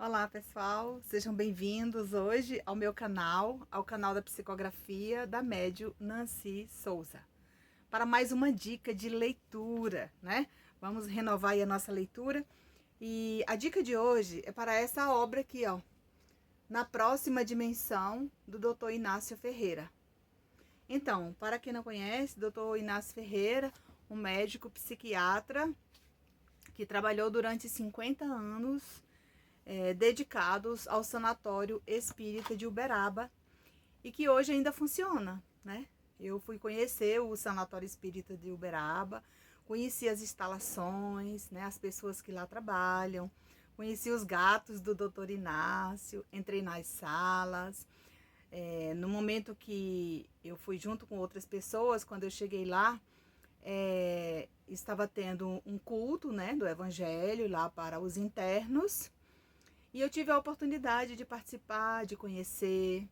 Olá pessoal, sejam bem-vindos hoje ao meu canal, ao canal da psicografia da médium Nancy Souza, para mais uma dica de leitura, né? Vamos renovar aí a nossa leitura e a dica de hoje é para essa obra aqui, ó, Na Próxima Dimensão, do Dr. Inácio Ferreira. Então, para quem não conhece, Dr. Inácio Ferreira, um médico psiquiatra que trabalhou durante 50 anos dedicados ao Sanatório Espírita de Uberaba e que hoje ainda funciona, né? Eu fui conhecer o Sanatório Espírita de Uberaba, conheci as instalações, né, as pessoas que lá trabalham, conheci os gatos do Dr. Inácio, entrei nas salas. No momento que eu fui junto com outras pessoas, quando eu cheguei lá, estava tendo um culto, né, do Evangelho lá para os internos. E eu tive a oportunidade de participar, de conhecer,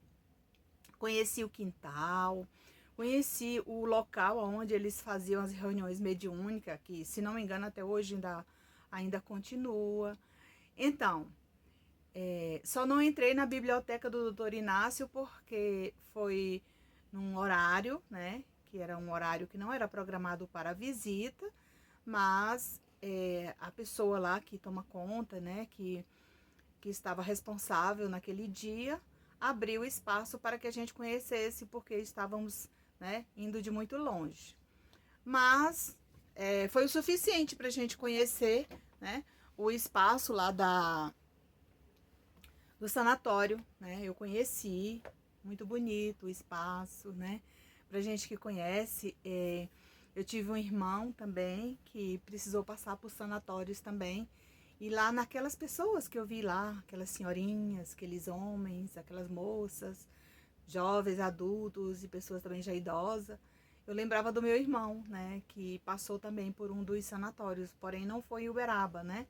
conheci o quintal, conheci o local onde eles faziam as reuniões mediúnicas, que, se não me engano, até hoje ainda continua. Então, só não entrei na biblioteca do Dr. Inácio porque foi num horário, né, que era um horário que não era programado para visita, mas a pessoa lá que toma conta, né, que estava responsável naquele dia, abriu espaço para que a gente conhecesse, porque estávamos, né, indo de muito longe. Mas foi o suficiente para a gente conhecer, né, o espaço lá do sanatório, né? Eu conheci, muito bonito o espaço, né? Para gente que conhece, eu tive um irmão também que precisou passar por sanatórios também. E lá naquelas pessoas que eu vi lá, aquelas senhorinhas, aqueles homens, aquelas moças, jovens, adultos e pessoas também já idosas, eu lembrava do meu irmão, né, que passou também por um dos sanatórios, porém não foi em Uberaba, né?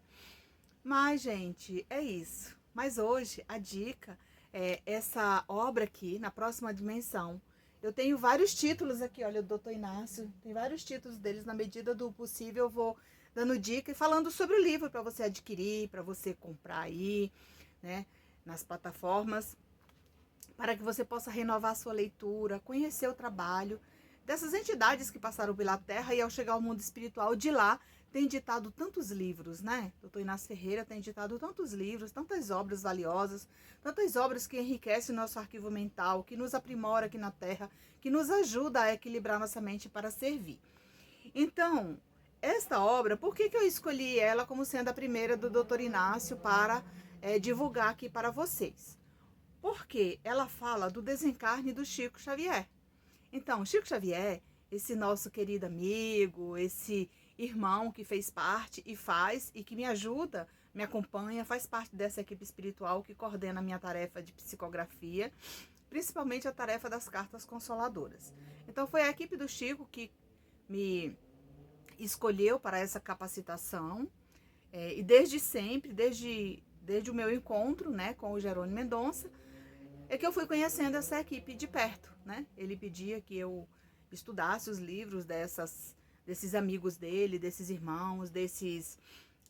Mas, gente, é isso. Mas hoje a dica é essa obra aqui, Na Próxima Dimensão. Eu tenho vários títulos aqui, olha, o Dr. Inácio, tem vários títulos deles, na medida do possível eu vou dando dica e falando sobre o livro para você adquirir, para você comprar aí, né, nas plataformas, para que você possa renovar a sua leitura, conhecer o trabalho dessas entidades que passaram pela Terra e ao chegar ao mundo espiritual de lá, tem ditado tantos livros, né? Dr. Inácio Ferreira tem ditado tantos livros, tantas obras valiosas, tantas obras que enriquecem o nosso arquivo mental, que nos aprimora aqui na Terra, que nos ajuda a equilibrar nossa mente para servir. Então, esta obra, por que eu escolhi ela como sendo a primeira do Dr. Inácio para divulgar aqui para vocês? Porque ela fala do desencarne do Chico Xavier. Então, Chico Xavier, esse nosso querido amigo, esse irmão que fez parte e faz e que me ajuda, me acompanha, faz parte dessa equipe espiritual que coordena a minha tarefa de psicografia, principalmente a tarefa das cartas consoladoras. Então, foi a equipe do Chico que me escolheu para essa capacitação e desde sempre, desde o meu encontro, né, com o Jerônimo Mendonça, é que eu fui conhecendo essa equipe de perto, né? Ele pedia que eu estudasse os livros desses amigos dele, desses irmãos, desses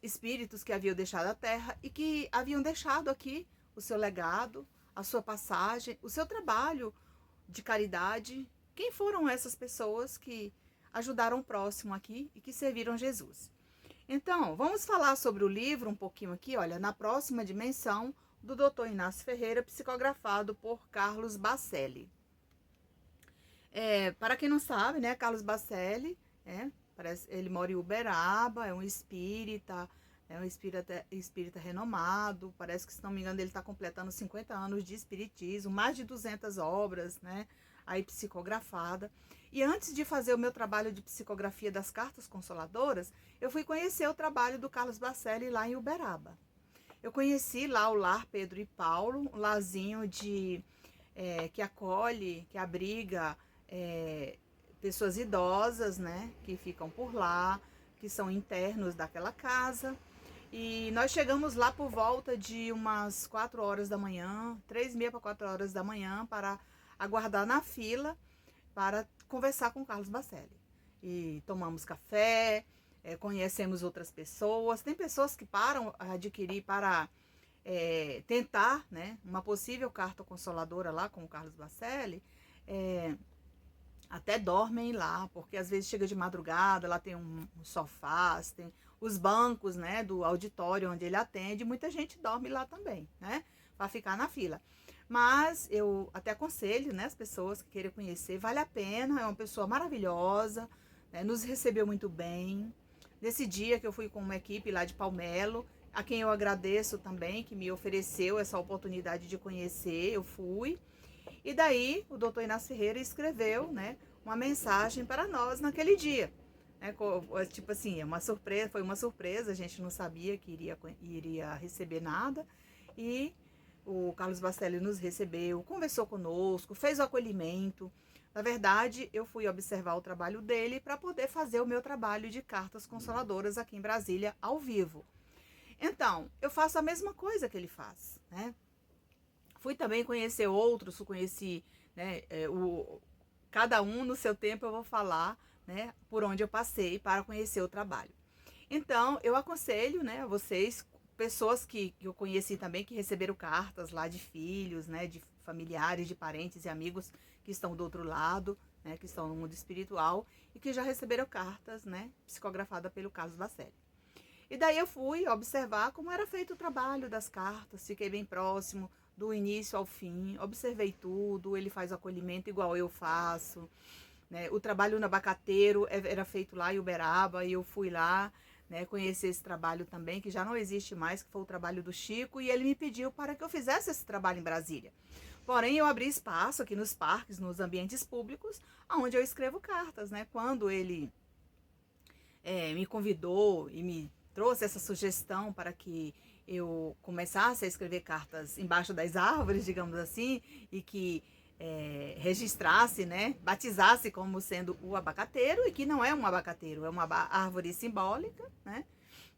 espíritos que haviam deixado a Terra e que haviam deixado aqui o seu legado, a sua passagem, o seu trabalho de caridade. Quem foram essas pessoas que ajudaram o próximo aqui e que serviram Jesus? Então, vamos falar sobre o livro um pouquinho aqui, olha, Na Próxima Dimensão, do Dr. Inácio Ferreira, psicografado por Carlos Bacelli. Para quem não sabe, né, Carlos Bacelli, ele mora em Uberaba, é um espírita renomado, parece que, se não me engano, ele está completando 50 anos de espiritismo, mais de 200 obras, né, aí psicografada. E antes de fazer o meu trabalho de psicografia das cartas consoladoras, eu fui conhecer o trabalho do Carlos Bacelli lá em Uberaba. Eu conheci lá o Lar Pedro e Paulo, um larzinho que acolhe, que abriga pessoas idosas, né, que ficam por lá, que são internos daquela casa. E nós chegamos lá por volta de umas 4 horas da manhã, 3h30 para 4 horas da manhã, para aguardar na fila para conversar com o Carlos Bacelli. E tomamos café, conhecemos outras pessoas. Tem pessoas que param a adquirir para tentar, né, uma possível carta consoladora lá com o Carlos Bacelli, até dormem lá, porque às vezes chega de madrugada, lá tem um sofás, tem os bancos, né, do auditório onde ele atende, muita gente dorme lá também, né, para ficar na fila. Mas eu até aconselho, né, as pessoas que querem conhecer, vale a pena, é uma pessoa maravilhosa, né, nos recebeu muito bem. Nesse dia que eu fui com uma equipe lá de Palmelo, a quem eu agradeço também, que me ofereceu essa oportunidade de conhecer, eu fui. E daí o doutor Inácio Ferreira escreveu, né, uma mensagem para nós naquele dia. Né, tipo assim, foi uma surpresa, a gente não sabia que iria receber nada. E o Carlos Bacelli nos recebeu, conversou conosco, fez o acolhimento. Na verdade, eu fui observar o trabalho dele para poder fazer o meu trabalho de cartas consoladoras aqui em Brasília, ao vivo. Então, eu faço a mesma coisa que ele faz, né? Fui também conhecer outros, conheci, né, cada um no seu tempo eu vou falar, né, por onde eu passei para conhecer o trabalho. Então, eu aconselho, né, a vocês, pessoas que eu conheci também, que receberam cartas lá de filhos, né, de familiares, de parentes e amigos que estão do outro lado, né, que estão no mundo espiritual e que já receberam cartas, né, psicografadas pelo Carlos Bacelli. E daí eu fui observar como era feito o trabalho das cartas, fiquei bem próximo do início ao fim, observei tudo, ele faz o acolhimento igual eu faço, né? O trabalho no abacateiro era feito lá em Uberaba e eu fui lá, né, conhecer esse trabalho também, que já não existe mais, que foi o trabalho do Chico, e ele me pediu para que eu fizesse esse trabalho em Brasília. Porém, eu abri espaço aqui nos parques, nos ambientes públicos, onde eu escrevo cartas, né? Quando ele me convidou e me trouxe essa sugestão para que eu começasse a escrever cartas embaixo das árvores, digamos assim, e que registrasse, né, batizasse como sendo o abacateiro, e que não é um abacateiro, é uma árvore simbólica, né,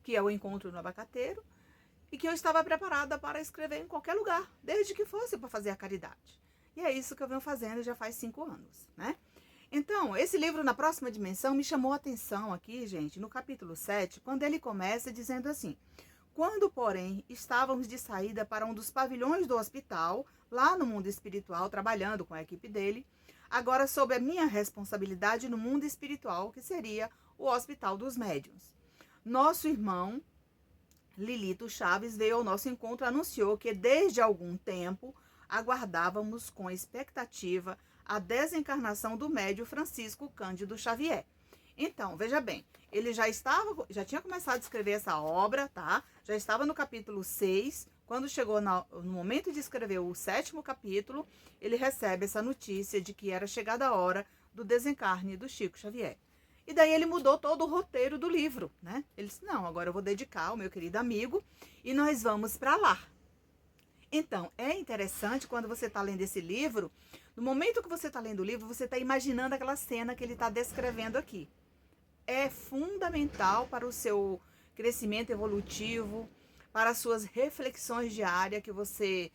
que é o encontro no abacateiro, e que eu estava preparada para escrever em qualquer lugar, desde que fosse para fazer a caridade. E é isso que eu venho fazendo já faz 5 anos, né? Então, esse livro, Na Próxima Dimensão, me chamou a atenção aqui, gente, no capítulo 7, quando ele começa dizendo assim: quando, porém, estávamos de saída para um dos pavilhões do hospital, lá no mundo espiritual, trabalhando com a equipe dele, agora sob a minha responsabilidade no mundo espiritual, que seria o Hospital dos Médiuns. Nosso irmão, Lilito Chaves, veio ao nosso encontro e anunciou que, desde algum tempo, aguardávamos com expectativa a desencarnação do médium Francisco Cândido Xavier. Então, veja bem, ele já tinha começado a escrever essa obra, tá? Já estava no capítulo 6, quando chegou no momento de escrever o 7º capítulo, ele recebe essa notícia de que era chegada a hora do desencarne do Chico Xavier. E daí ele mudou todo o roteiro do livro, né? Ele disse, não, agora eu vou dedicar ao meu querido amigo e nós vamos para lá. Então, é interessante quando você está lendo esse livro, no momento que você está lendo o livro, você está imaginando aquela cena que ele está descrevendo aqui. É fundamental para o seu crescimento evolutivo, para as suas reflexões diárias, que você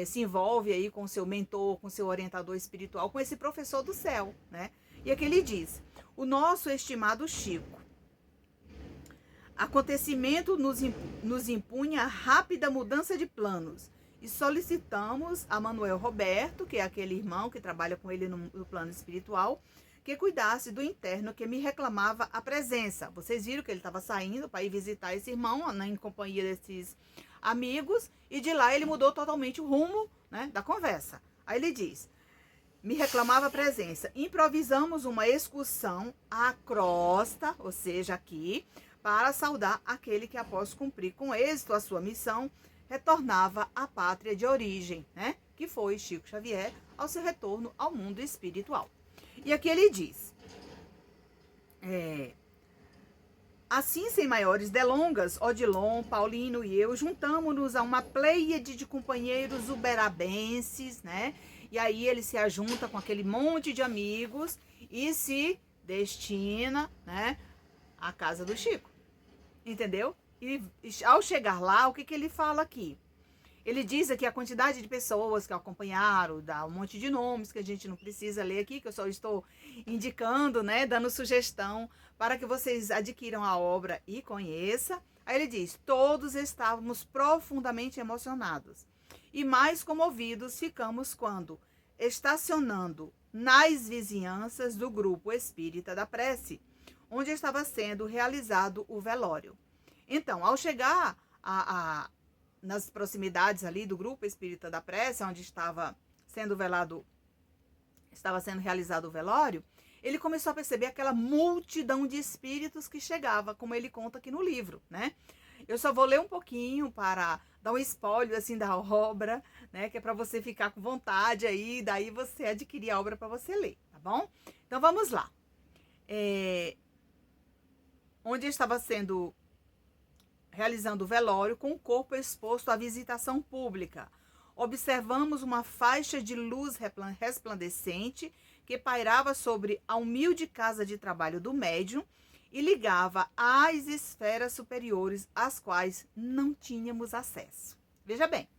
se envolve aí com o seu mentor, com o seu orientador espiritual, com esse professor do céu, né? E aqui ele diz, o nosso estimado Chico, acontecimento nos impunha rápida mudança de planos, e solicitamos a Manuel Roberto, que é aquele irmão que trabalha com ele no plano espiritual, que cuidasse do interno que me reclamava a presença. Vocês viram que ele estava saindo para ir visitar esse irmão, né, em companhia desses amigos, e de lá ele mudou totalmente o rumo, né, da conversa. Aí ele diz, me reclamava a presença. Improvisamos uma excursão à crosta, ou seja, aqui, para saudar aquele que, após cumprir com êxito a sua missão, retornava à pátria de origem, né? Que foi Chico Xavier, ao seu retorno ao mundo espiritual. E aqui ele diz, assim, sem maiores delongas, Odilon, Paulino e eu juntamos-nos a uma pleiade de companheiros uberabenses, né? E aí ele se ajunta com aquele monte de amigos e se destina, né, à casa do Chico, entendeu? E ao chegar lá, o que ele fala aqui? Ele diz aqui a quantidade de pessoas que acompanharam, dá um monte de nomes que a gente não precisa ler aqui, que eu só estou indicando, né, dando sugestão para que vocês adquiram a obra e conheçam. Aí ele diz: todos estávamos profundamente emocionados e mais comovidos ficamos quando, estacionando nas vizinhanças do grupo espírita da prece, onde estava sendo realizado o velório. Então, ao chegar nas proximidades ali do grupo espírita da prece, onde estava sendo realizado o velório, ele começou a perceber aquela multidão de espíritos que chegava, como ele conta aqui no livro, né? Eu só vou ler um pouquinho para dar um spoiler assim da obra, né? Que é para você ficar com vontade aí, daí você adquirir a obra para você ler, tá bom? Então vamos lá. Onde estava sendo realizando o velório com o corpo exposto à visitação pública. Observamos uma faixa de luz resplandecente que pairava sobre a humilde casa de trabalho do médium e ligava às esferas superiores às quais não tínhamos acesso. Veja bem,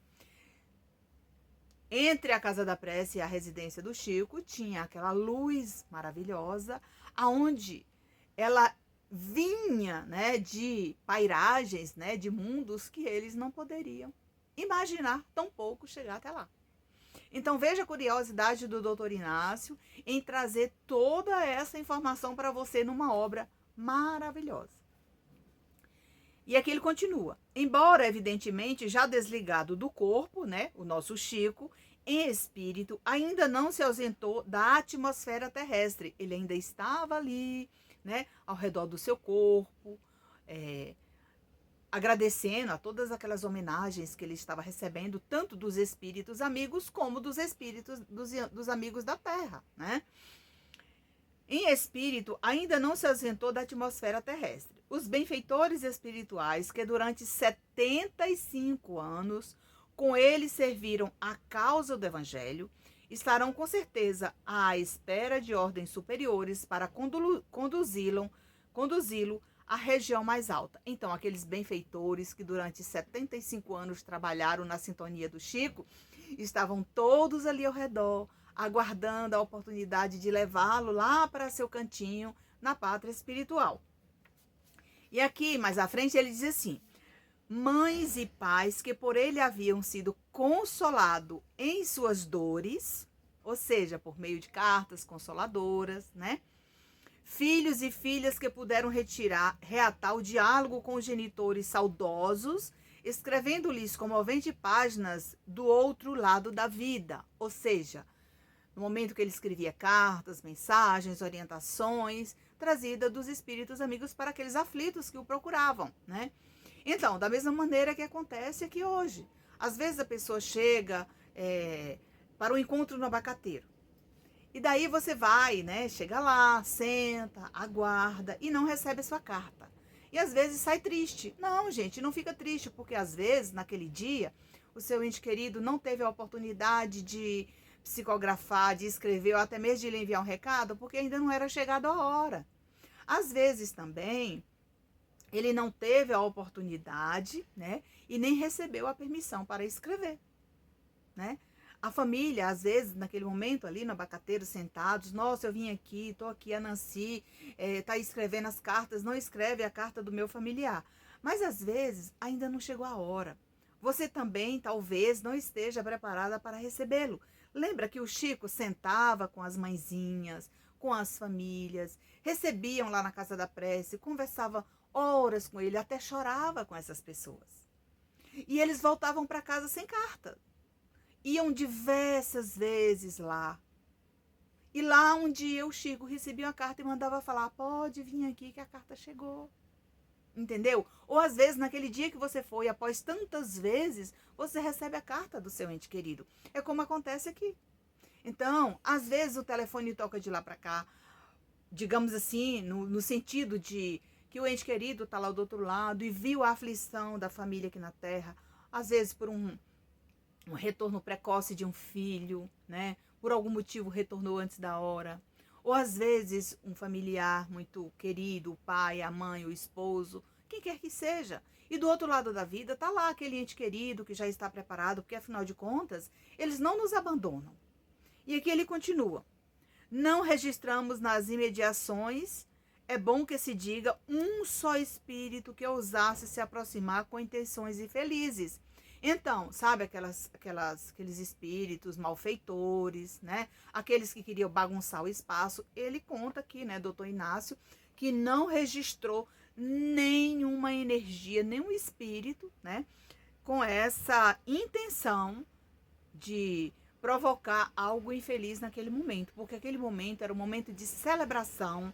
entre a casa da prece e a residência do Chico tinha aquela luz maravilhosa, aonde ela vinha, né, de pairagens, né, de mundos que eles não poderiam imaginar, tampouco chegar até lá. Então veja a curiosidade do Dr. Inácio em trazer toda essa informação para você numa obra maravilhosa. E aqui ele continua: embora evidentemente já desligado do corpo, né, o nosso Chico, em espírito, ainda não se ausentou da atmosfera terrestre. Ele ainda estava ali, né, ao redor do seu corpo, agradecendo a todas aquelas homenagens que ele estava recebendo, tanto dos espíritos amigos como dos espíritos dos amigos da Terra, né? Em espírito, ainda não se ausentou da atmosfera terrestre. Os benfeitores espirituais que durante 75 anos com ele serviram a causa do Evangelho, estarão com certeza à espera de ordens superiores para conduzi-lo à região mais alta. Então, aqueles benfeitores que durante 75 anos trabalharam na sintonia do Chico, estavam todos ali ao redor, aguardando a oportunidade de levá-lo lá para seu cantinho na pátria espiritual. E aqui, mais à frente, ele diz assim: mães e pais que por ele haviam sido consolados em suas dores, ou seja, por meio de cartas consoladoras, né? Filhos e filhas que puderam reatar o diálogo com os genitores saudosos, escrevendo-lhes comoventes páginas do outro lado da vida, ou seja, no momento que ele escrevia cartas, mensagens, orientações, trazidas dos espíritos amigos para aqueles aflitos que o procuravam, né? Então, da mesma maneira que acontece aqui hoje. Às vezes a pessoa chega para um encontro no abacateiro. E daí você vai, né? Chega lá, senta, aguarda e não recebe a sua carta. E às vezes sai triste. Não, gente, não fica triste, porque às vezes, naquele dia, o seu ente querido não teve a oportunidade de psicografar, de escrever ou até mesmo de lhe enviar um recado, porque ainda não era chegado a hora. Às vezes também ele não teve a oportunidade, né? E nem recebeu a permissão para escrever, né? A família, às vezes, naquele momento ali no abacateiro, sentados, nossa, eu vim aqui, estou aqui, a Nancy está escrevendo as cartas, não escreve a carta do meu familiar. Mas, às vezes, ainda não chegou a hora. Você também, talvez, não esteja preparada para recebê-lo. Lembra que o Chico sentava com as mãezinhas, com as famílias, recebiam lá na casa da prece, conversava horas com ele, até chorava com essas pessoas. E eles voltavam para casa sem carta. Iam diversas vezes lá. E lá um dia o Chico recebia uma carta e mandava falar: pode vir aqui que a carta chegou. Entendeu? Ou às vezes naquele dia que você foi, após tantas vezes, você recebe a carta do seu ente querido. É como acontece aqui. Então, às vezes o telefone toca de lá para cá, digamos assim, no sentido de que o ente querido está lá do outro lado e viu a aflição da família aqui na Terra, às vezes por um retorno precoce de um filho, né? Por algum motivo retornou antes da hora. Ou às vezes um familiar muito querido, o pai, a mãe, o esposo, quem quer que seja. E do outro lado da vida está lá aquele ente querido que já está preparado, porque afinal de contas, eles não nos abandonam. E aqui ele continua: não registramos nas imediações é bom que se diga um só espírito que ousasse se aproximar com intenções infelizes. Então, sabe aqueles espíritos malfeitores, né? Aqueles que queriam bagunçar o espaço. Ele conta aqui, né, doutor Inácio, que não registrou nenhuma energia, nenhum espírito, né, com essa intenção de provocar algo infeliz naquele momento, porque aquele momento era um momento de celebração,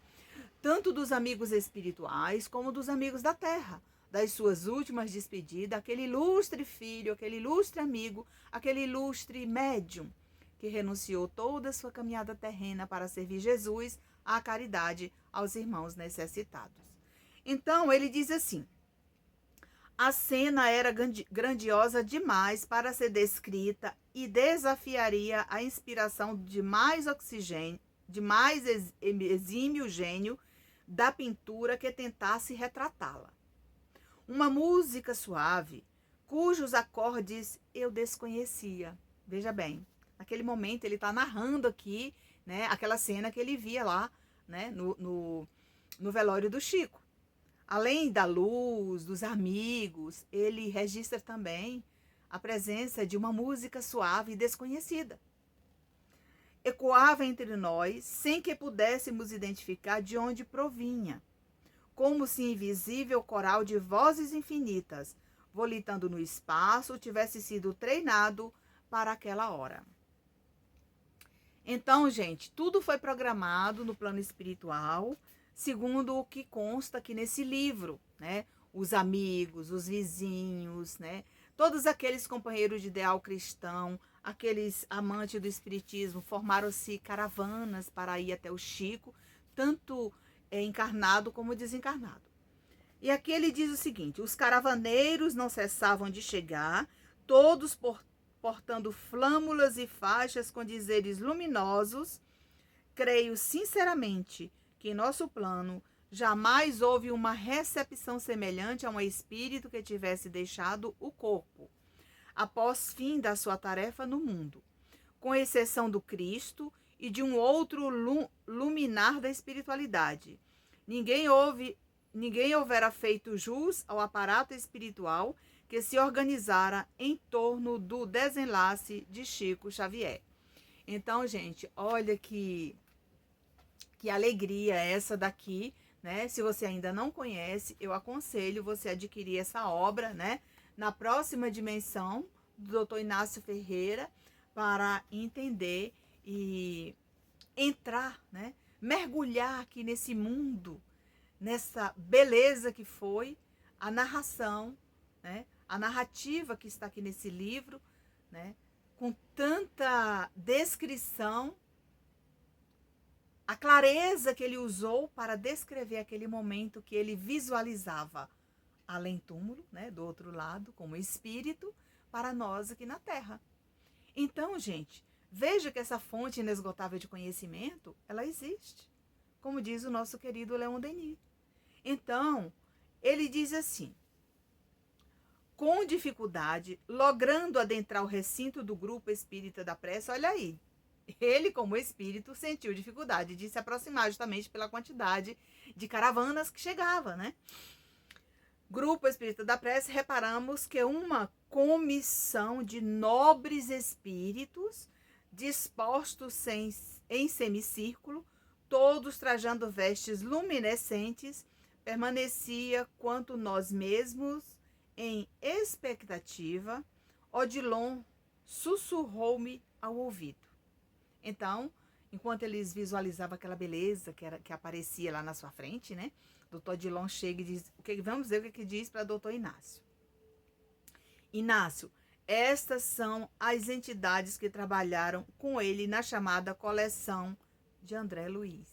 tanto dos amigos espirituais como dos amigos da terra, das suas últimas despedidas, aquele ilustre filho, aquele ilustre amigo, aquele ilustre médium que renunciou toda a sua caminhada terrena para servir Jesus à caridade aos irmãos necessitados. Então, ele diz assim: a cena era grandiosa demais para ser descrita e desafiaria a inspiração de mais oxigênio, de mais exímio gênio da pintura que tentasse retratá-la. Uma música suave, cujos acordes eu desconhecia. Veja bem, naquele momento ele está narrando aqui, né, aquela cena que ele via lá, né, no velório do Chico. Além da luz, dos amigos, ele registra também a presença de uma música suave e desconhecida. Ecoava entre nós, sem que pudéssemos identificar de onde provinha, como se invisível coral de vozes infinitas, volitando no espaço, tivesse sido treinado para aquela hora. Então, gente, tudo foi programado no plano espiritual, segundo o que consta aqui nesse livro, né? Os amigos, os vizinhos, né? Todos aqueles companheiros de ideal cristão, aqueles amantes do espiritismo, formaram-se caravanas para ir até o Chico, tanto encarnado como desencarnado. E aqui ele diz o seguinte: os caravaneiros não cessavam de chegar, todos portando flâmulas e faixas com dizeres luminosos. Creio sinceramente que em nosso plano jamais houve uma recepção semelhante a um espírito que tivesse deixado o corpo, após fim da sua tarefa no mundo, com exceção do Cristo e de um outro luminar da espiritualidade. Ninguém houvera feito jus ao aparato espiritual que se organizara em torno do desenlace de Chico Xavier. Então, gente, olha que alegria essa daqui, né? Se você ainda não conhece, eu aconselho você adquirir essa obra, né? Na próxima dimensão, do Dr. Inácio Ferreira, para entender e entrar, né? Mergulhar aqui nesse mundo, nessa beleza que foi a narração, né? A narrativa que está aqui nesse livro, né? Com tanta descrição, a clareza que ele usou para descrever aquele momento que ele visualizava além túmulo, né, do outro lado, como espírito, para nós aqui na Terra. Então, gente, veja que essa fonte inesgotável de conhecimento, ela existe, como diz o nosso querido Leon Denis. Então, ele diz assim: com dificuldade, logrando adentrar o recinto do grupo espírita da prece, olha aí, ele, como espírito, sentiu dificuldade de se aproximar justamente pela quantidade de caravanas que chegava, né? Grupo Espírita da Prece, reparamos que uma comissão de nobres espíritos dispostos em semicírculo, todos trajando vestes luminescentes, permanecia quanto nós mesmos em expectativa. Odilon sussurrou-me ao ouvido. Então, enquanto eles visualizavam aquela beleza que aparecia lá na sua frente, né? Doutor Odilon chega e diz: vamos ver o que diz para doutor Inácio. Inácio, estas são as entidades que trabalharam com ele na chamada coleção de André Luiz.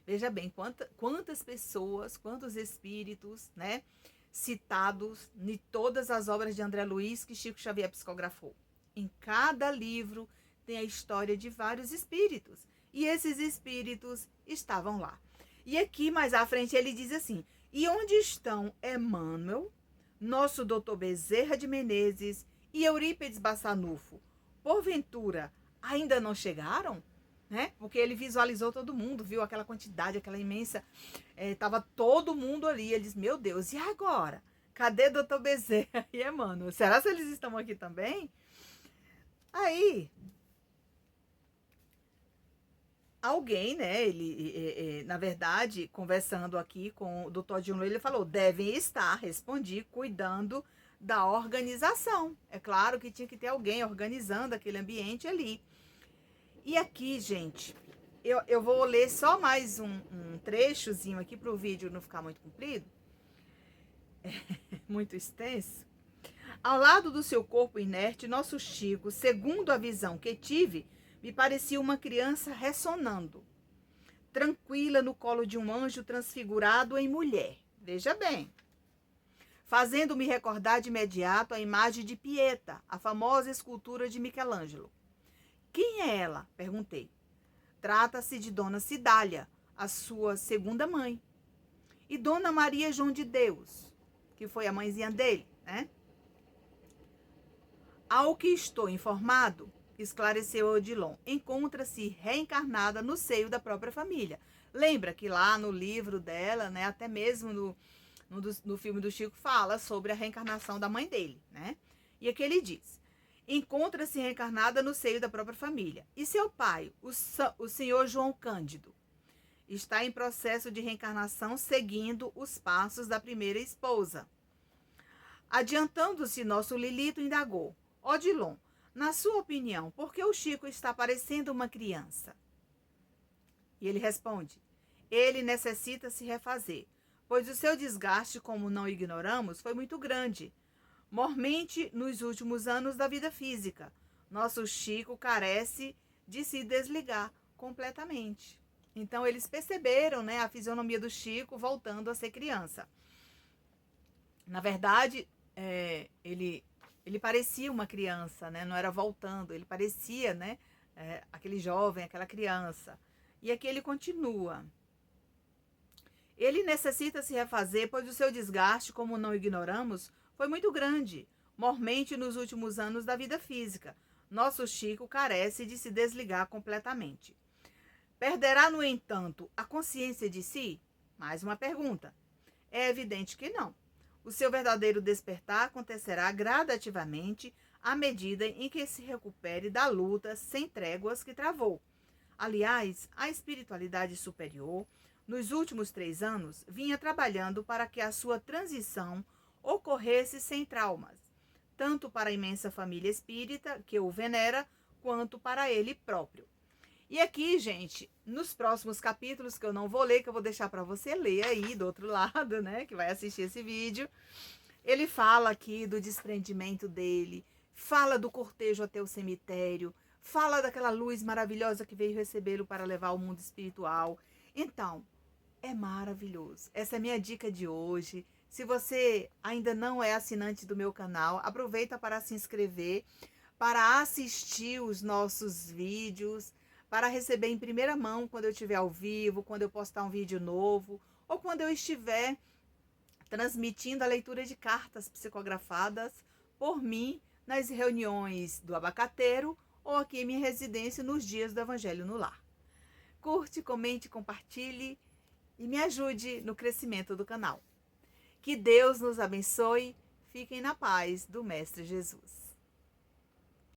Veja bem, quantas pessoas, quantos espíritos, né, citados em todas as obras de André Luiz que Chico Xavier psicografou. Em cada livro tem a história de vários espíritos. E esses espíritos estavam lá. E aqui, mais à frente, ele diz assim: e onde estão Emmanuel, nosso doutor Bezerra de Menezes e Eurípides Bassanufo? Porventura, ainda não chegaram? né? Porque ele visualizou todo mundo, viu aquela quantidade, aquela imensa, tava todo mundo ali. Ele disse, meu Deus, e agora? Cadê doutor Bezerra e Emmanuel? Será que eles estão aqui também? Aí, alguém, né, ele, na verdade, conversando aqui com o doutor Dilma, ele falou, devem estar, respondi, cuidando da organização. É claro que tinha que ter alguém organizando aquele ambiente ali. E aqui, gente, eu vou ler só mais um trechozinho aqui para o vídeo não ficar muito comprido, muito extenso. Ao lado do seu corpo inerte, nosso Chico, segundo a visão que tive, me parecia uma criança ressonando, tranquila no colo de um anjo transfigurado em mulher. Veja bem, fazendo-me recordar de imediato a imagem de Pieta, a famosa escultura de Michelangelo. Quem é ela? Perguntei. Trata-se de Dona Cidália, a sua segunda mãe. E Dona Maria João de Deus, que foi a mãezinha dele, né? Ao que estou informado, esclareceu Odilon, encontra-se reencarnada no seio da própria família. Lembra que lá no livro dela, né, até mesmo no filme do Chico, fala sobre a reencarnação da mãe dele, né? E aqui ele diz, encontra-se reencarnada no seio da própria família. E seu pai, o senhor João Cândido, está em processo de reencarnação seguindo os passos da primeira esposa. Adiantando-se, nosso Lilito indagou, Odilon, na sua opinião, por que o Chico está parecendo uma criança? E ele responde, ele necessita se refazer, pois o seu desgaste, como não ignoramos, foi muito grande, mormente nos últimos anos da vida física. Nosso Chico carece de se desligar completamente. Então eles perceberam, né, a fisionomia do Chico voltando a ser criança. Na verdade, ele parecia uma criança, né? Não era voltando, ele parecia, né, aquele jovem, aquela criança. E aqui ele continua. Ele necessita se refazer, pois o seu desgaste, como não ignoramos, foi muito grande, mormente nos últimos anos da vida física. Nosso Chico carece de se desligar completamente. Perderá, no entanto, a consciência de si? Mais uma pergunta. É evidente que não. O seu verdadeiro despertar acontecerá gradativamente à medida em que se recupere da luta sem tréguas que travou. Aliás, a espiritualidade superior, nos últimos 3 anos, vinha trabalhando para que a sua transição ocorresse sem traumas, tanto para a imensa família espírita que o venera, quanto para ele próprio. E aqui, gente, nos próximos capítulos, que eu não vou ler, que eu vou deixar para você ler aí do outro lado, né, que vai assistir esse vídeo, ele fala aqui do desprendimento dele, fala do cortejo até o cemitério, fala daquela luz maravilhosa que veio recebê-lo para levar ao mundo espiritual. Então, é maravilhoso. Essa é a minha dica de hoje. Se você ainda não é assinante do meu canal, aproveita para se inscrever, para assistir os nossos vídeos, para receber em primeira mão quando eu estiver ao vivo, quando eu postar um vídeo novo, ou quando eu estiver transmitindo a leitura de cartas psicografadas por mim nas reuniões do Abacateiro ou aqui em minha residência nos dias do Evangelho no Lar. Curte, comente, compartilhe e me ajude no crescimento do canal. Que Deus nos abençoe. Fiquem na paz do Mestre Jesus.